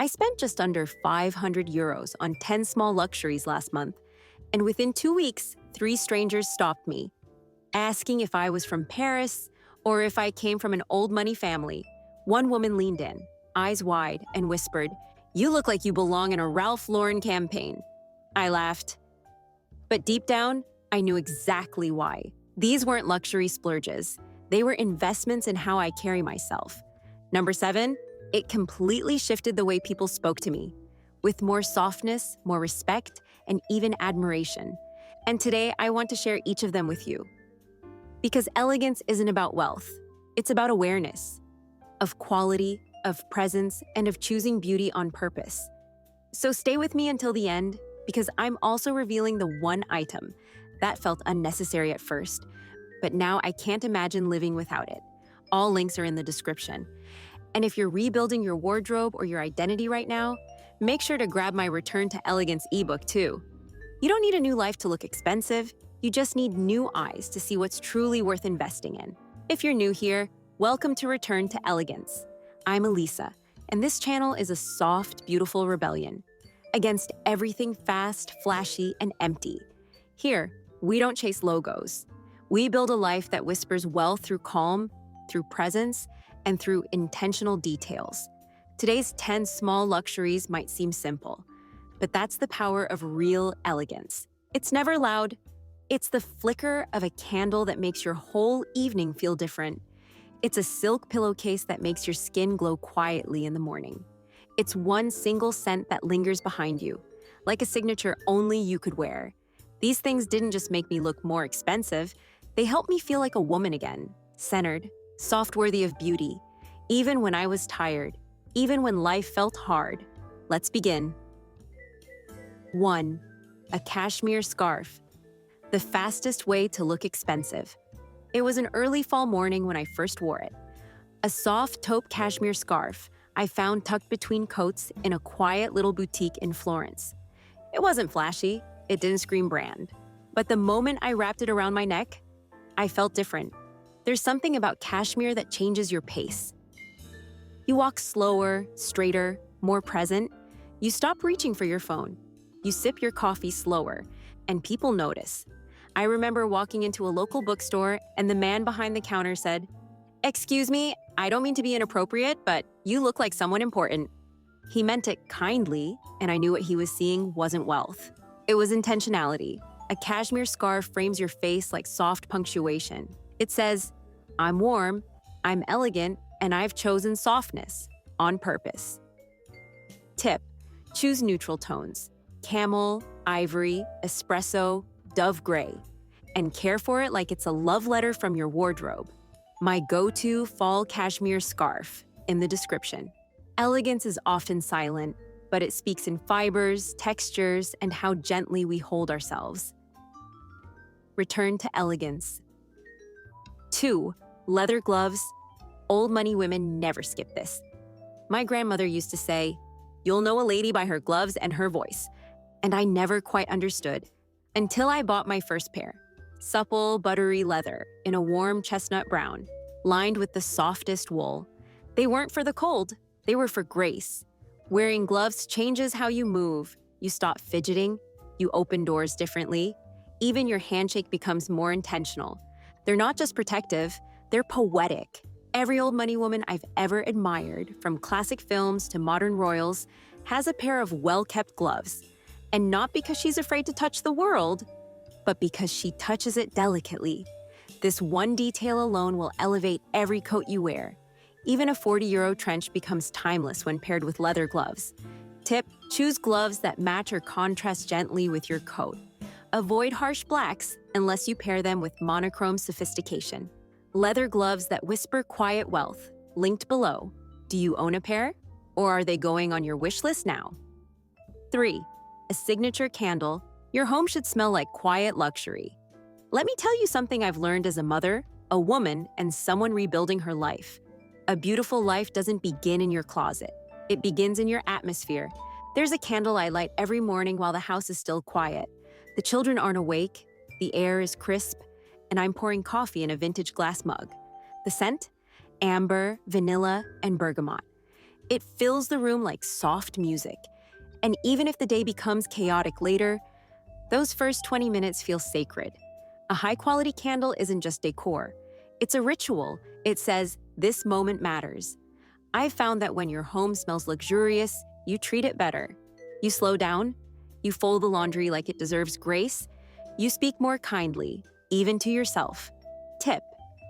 I spent just under 500 euros on 10 small luxuries last month, and within 2 weeks, 3 strangers stopped me, asking if I was from Paris or if I came from an old money family. One woman leaned in, eyes wide, and whispered, "You look like you belong in a Ralph Lauren campaign." I laughed. But deep down, I knew exactly why. These weren't luxury splurges. They were investments in how I carry myself. Number 7, it completely shifted the way people spoke to me, with more softness, more respect, and even admiration. And today, I want to share each of them with you. Because elegance isn't about wealth. It's about awareness, of quality, of presence, and of choosing beauty on purpose. So stay with me until the end, because I'm also revealing the one item that felt unnecessary at first, but now I can't imagine living without it. All links are in the description. And if you're rebuilding your wardrobe or your identity right now, make sure to grab my Return to Elegance ebook too. You don't need a new life to look expensive, you just need new eyes to see what's truly worth investing in. If you're new here, welcome to Return to Elegance. I'm Elisa, and this channel is a soft, beautiful rebellion against everything fast, flashy, and empty. Here, we don't chase logos. We build a life that whispers wealth through calm, through presence, and through intentional details. Today's 10 small luxuries might seem simple, but that's the power of real elegance. It's never loud. It's the flicker of a candle that makes your whole evening feel different. It's a silk pillowcase that makes your skin glow quietly in the morning. It's one single scent that lingers behind you, like a signature only you could wear. These things didn't just make me look more expensive, they helped me feel like a woman again, centered, soft, worthy of beauty, even when I was tired, even when life felt hard. Let's begin. 1. A cashmere scarf. The fastest way to look expensive. It was an early fall morning when I first wore it. A soft taupe cashmere scarf I found tucked between coats in a quiet little boutique in Florence. It wasn't flashy, it didn't scream brand. But the moment I wrapped it around my neck, I felt different. There's something about cashmere that changes your pace. You walk slower, straighter, more present. You stop reaching for your phone. You sip your coffee slower, and people notice. I remember walking into a local bookstore, and the man behind the counter said, "Excuse me, I don't mean to be inappropriate, but you look like someone important." He meant it kindly, and I knew what he was seeing wasn't wealth. It was intentionality. A cashmere scarf frames your face like soft punctuation. It says, "I'm warm, I'm elegant, and I've chosen softness on purpose." Tip: choose neutral tones: camel, ivory, espresso, dove gray, and care for it like it's a love letter from your wardrobe. My go-to fall cashmere scarf in the description. Elegance is often silent, but it speaks in fibers, textures, and how gently we hold ourselves. Return to elegance. 2. Leather gloves. Old money women never skip this. My grandmother used to say, "You'll know a lady by her gloves and her voice." And I never quite understood until I bought my first pair. Supple, buttery leather in a warm chestnut brown, lined with the softest wool. They weren't for the cold, they were for grace. Wearing gloves changes how you move. You stop fidgeting, you open doors differently. Even your handshake becomes more intentional. They're not just protective, they're poetic. Every old money woman I've ever admired, from classic films to modern royals, has a pair of well-kept gloves. And not because she's afraid to touch the world, but because she touches it delicately. This one detail alone will elevate every coat you wear. Even a 40-euro trench becomes timeless when paired with leather gloves. Tip: choose gloves that match or contrast gently with your coat. Avoid harsh blacks unless you pair them with monochrome sophistication. Leather gloves that whisper quiet wealth, linked below. Do you own a pair? Or are they going on your wish list now? 3. A signature candle. Your home should smell like quiet luxury. Let me tell you something I've learned as a mother, a woman, and someone rebuilding her life. A beautiful life doesn't begin in your closet. It begins in your atmosphere. There's a candle I light every morning while the house is still quiet. The children aren't awake, the air is crisp, and I'm pouring coffee in a vintage glass mug. The scent? Amber, vanilla, and bergamot. It fills the room like soft music. And even if the day becomes chaotic later, those first 20 minutes feel sacred. A high-quality candle isn't just decor. It's a ritual. It says, this moment matters. I've found that when your home smells luxurious, you treat it better. You slow down. You fold the laundry like it deserves grace. You speak more kindly, even to yourself. Tip: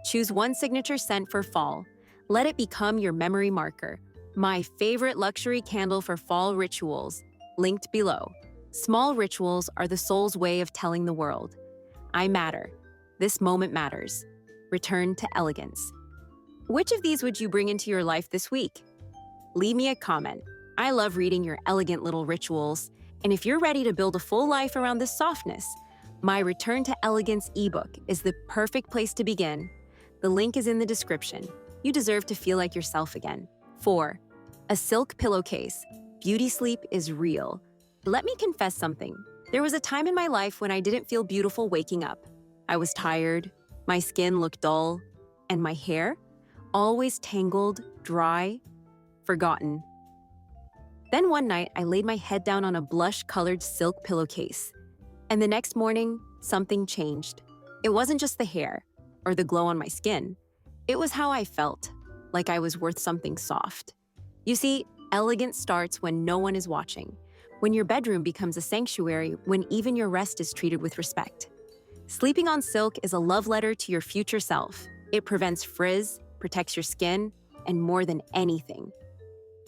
choose one signature scent for fall. Let it become your memory marker. My favorite luxury candle for fall rituals, linked below. Small rituals are the soul's way of telling the world, I matter. This moment matters. Return to elegance. Which of these would you bring into your life this week? Leave me a comment. I love reading your elegant little rituals, and if you're ready to build a full life around this softness, my Return to Elegance ebook is the perfect place to begin. The link is in the description. You deserve to feel like yourself again. 4. A silk pillowcase. Beauty sleep is real. Let me confess something. There was a time in my life when I didn't feel beautiful waking up. I was tired, my skin looked dull, and my hair? Always tangled, dry, forgotten. Then one night, I laid my head down on a blush-colored silk pillowcase. And the next morning, something changed. It wasn't just the hair or the glow on my skin. It was how I felt, like I was worth something soft. You see, elegance starts when no one is watching, when your bedroom becomes a sanctuary, when even your rest is treated with respect. Sleeping on silk is a love letter to your future self. It prevents frizz, protects your skin, and more than anything,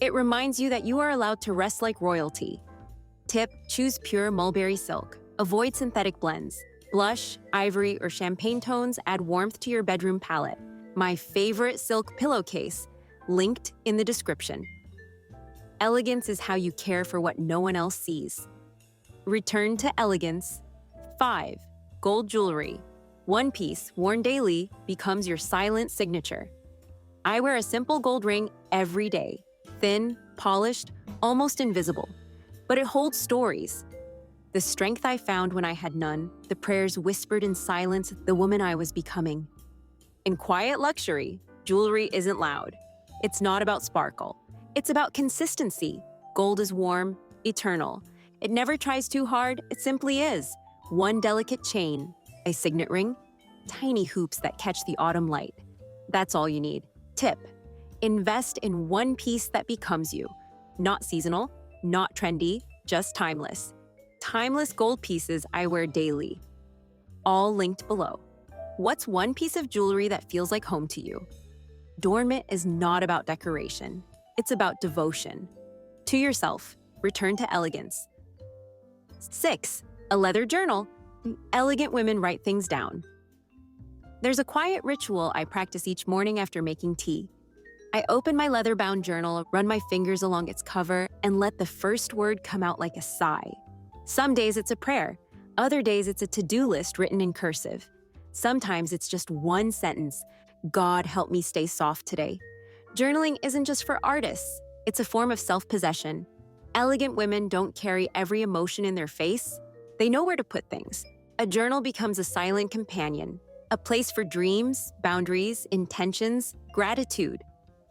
it reminds you that you are allowed to rest like royalty. Tip: choose pure mulberry silk. Avoid synthetic blends. Blush, ivory, or champagne tones add warmth to your bedroom palette. My favorite silk pillowcase, linked in the description. Elegance is how you care for what no one else sees. Return to elegance. 5. Gold jewelry. One piece, worn daily, becomes your silent signature. I wear a simple gold ring every day. Thin, polished, almost invisible. But it holds stories. The strength I found when I had none, the prayers whispered in silence, the woman I was becoming. In quiet luxury, jewelry isn't loud. It's not about sparkle. It's about consistency. Gold is warm, eternal. It never tries too hard, it simply is. One delicate chain, a signet ring, tiny hoops that catch the autumn light. That's all you need. Tip: invest in one piece that becomes you. Not seasonal, not trendy, just timeless. Timeless gold pieces I wear daily. All linked below. What's one piece of jewelry that feels like home to you? Adornment is not about decoration. It's about devotion. To yourself, return to elegance. 6. A leather journal. Elegant women write things down. There's a quiet ritual I practice each morning after making tea. I open my leather-bound journal, run my fingers along its cover, and let the first word come out like a sigh. Some days it's a prayer. Other days it's a to-do list written in cursive. Sometimes it's just one sentence: God help me stay soft today. Journaling isn't just for artists. It's a form of self-possession. Elegant women don't carry every emotion in their face. They know where to put things. A journal becomes a silent companion, a place for dreams, boundaries, intentions, gratitude.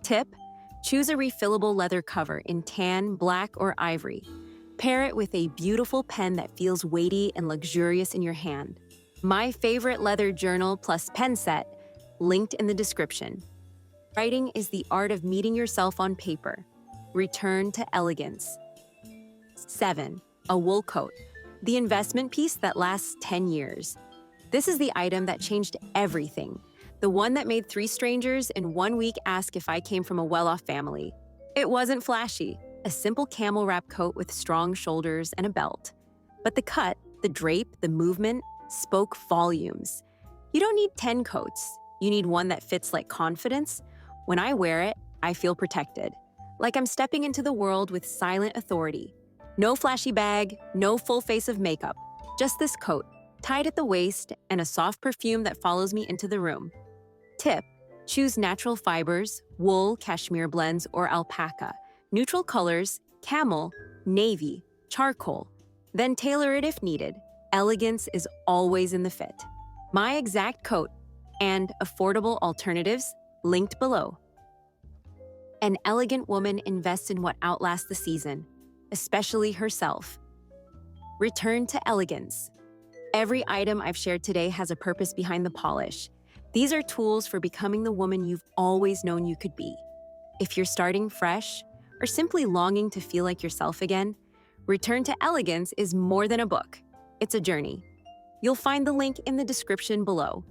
Tip: choose a refillable leather cover in tan, black, or ivory. Pair it with a beautiful pen that feels weighty and luxurious in your hand. My favorite leather journal plus pen set, linked in the description. Writing is the art of meeting yourself on paper. Return to elegance. 7. A wool coat. The investment piece that lasts 10 years. This is the item that changed everything. The one that made 3 strangers in 1 week ask if I came from a well-off family. It wasn't flashy. A simple camel wrap coat with strong shoulders and a belt. But the cut, the drape, the movement spoke volumes. You don't need 10 coats. You need one that fits like confidence. When I wear it, I feel protected. Like I'm stepping into the world with silent authority. No flashy bag, no full face of makeup. Just this coat, tied at the waist, and a soft perfume that follows me into the room. Tip: choose natural fibers, wool, cashmere blends, or alpaca. Neutral colors, camel, navy, charcoal. Then tailor it if needed. Elegance is always in the fit. My exact coat and affordable alternatives linked below. An elegant woman invests in what outlasts the season, especially herself. Return to elegance. Every item I've shared today has a purpose behind the polish. These are tools for becoming the woman you've always known you could be. If you're starting fresh or simply longing to feel like yourself again, Return to Elegance is more than a book. It's a journey. You'll find the link in the description below.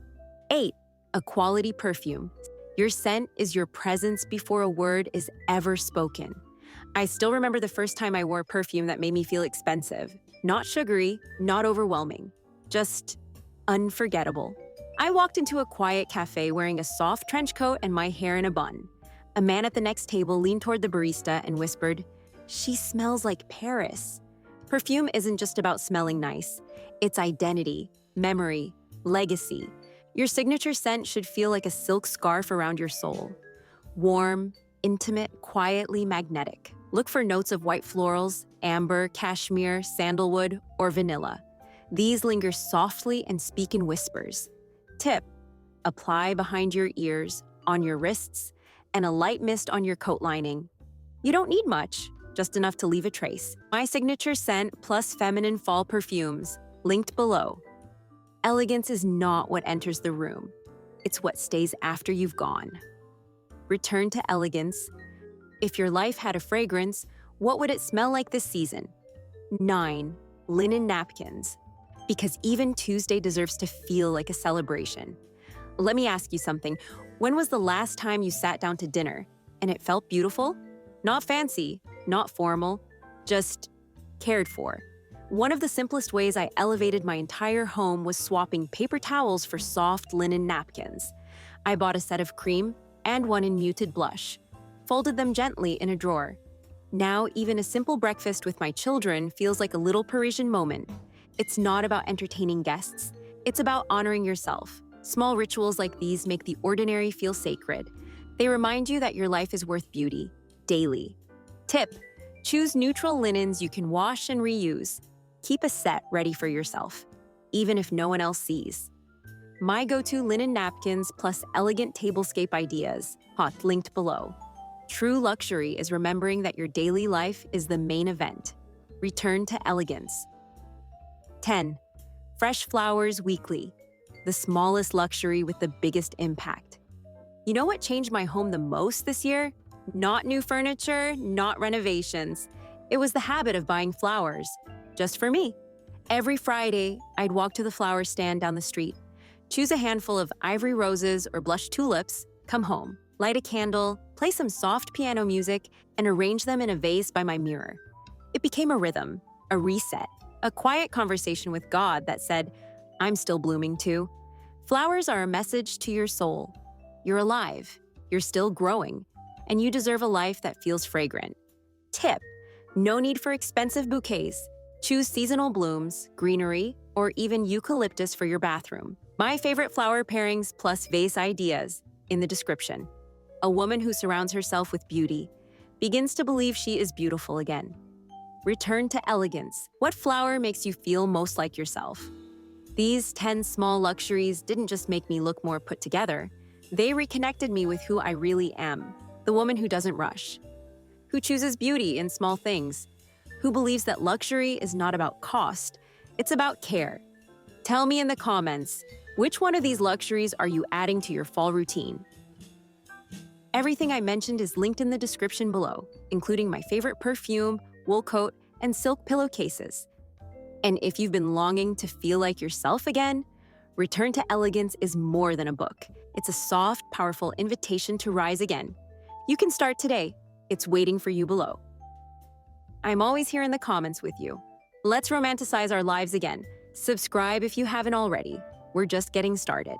8. A quality perfume. Your scent is your presence before a word is ever spoken. I still remember the first time I wore perfume that made me feel expensive. Not sugary, not overwhelming. Just unforgettable. I walked into a quiet cafe wearing a soft trench coat and my hair in a bun. A man at the next table leaned toward the barista and whispered, "She smells like Paris." Perfume isn't just about smelling nice. It's identity, memory, legacy. Your signature scent should feel like a silk scarf around your soul. Warm, intimate, quietly magnetic. Look for notes of white florals, amber, cashmere, sandalwood, or vanilla. These linger softly and speak in whispers. Tip: apply behind your ears, on your wrists, and a light mist on your coat lining. You don't need much, just enough to leave a trace. My signature scent plus feminine fall perfumes, linked below. Elegance is not what enters the room. It's what stays after you've gone. Return to elegance. If your life had a fragrance, what would it smell like this season? 9. Linen napkins. Because even Tuesday deserves to feel like a celebration. Let me ask you something. When was the last time you sat down to dinner and it felt beautiful? Not fancy, not formal, just cared for. One of the simplest ways I elevated my entire home was swapping paper towels for soft linen napkins. I bought a set of cream and one in muted blush, folded them gently in a drawer. Now, even a simple breakfast with my children feels like a little Parisian moment. It's not about entertaining guests. It's about honoring yourself. Small rituals like these make the ordinary feel sacred. They remind you that your life is worth beauty, daily. Tip: choose neutral linens you can wash and reuse. Keep a set ready for yourself, even if no one else sees. My go-to linen napkins plus elegant tablescape ideas, linked below. True luxury is remembering that your daily life is the main event. Return to elegance. 10. Fresh flowers weekly. The smallest luxury with the biggest impact. You know what changed my home the most this year? Not new furniture, not renovations. It was the habit of buying flowers, just for me. Every Friday, I'd walk to the flower stand down the street, choose a handful of ivory roses or blush tulips, come home, light a candle, play some soft piano music, and arrange them in a vase by my mirror. It became a rhythm, a reset, a quiet conversation with God that said, "I'm still blooming too." Flowers are a message to your soul. You're alive, you're still growing, and you deserve a life that feels fragrant. Tip: no need for expensive bouquets. Choose seasonal blooms, greenery, or even eucalyptus for your bathroom. My favorite flower pairings plus vase ideas in the description. A woman who surrounds herself with beauty begins to believe she is beautiful again. Return to elegance. What flower makes you feel most like yourself? These 10 small luxuries didn't just make me look more put together. They reconnected me with who I really am, the woman who doesn't rush, who chooses beauty in small things, who believes that luxury is not about cost, it's about care. Tell me in the comments, which one of these luxuries are you adding to your fall routine? Everything I mentioned is linked in the description below, including my favorite perfume, wool coat, and silk pillowcases. And if you've been longing to feel like yourself again, Return to Elegance is more than a book. It's a soft, powerful invitation to rise again. You can start today. It's waiting for you below. I'm always here in the comments with you. Let's romanticize our lives again. Subscribe if you haven't already. We're just getting started.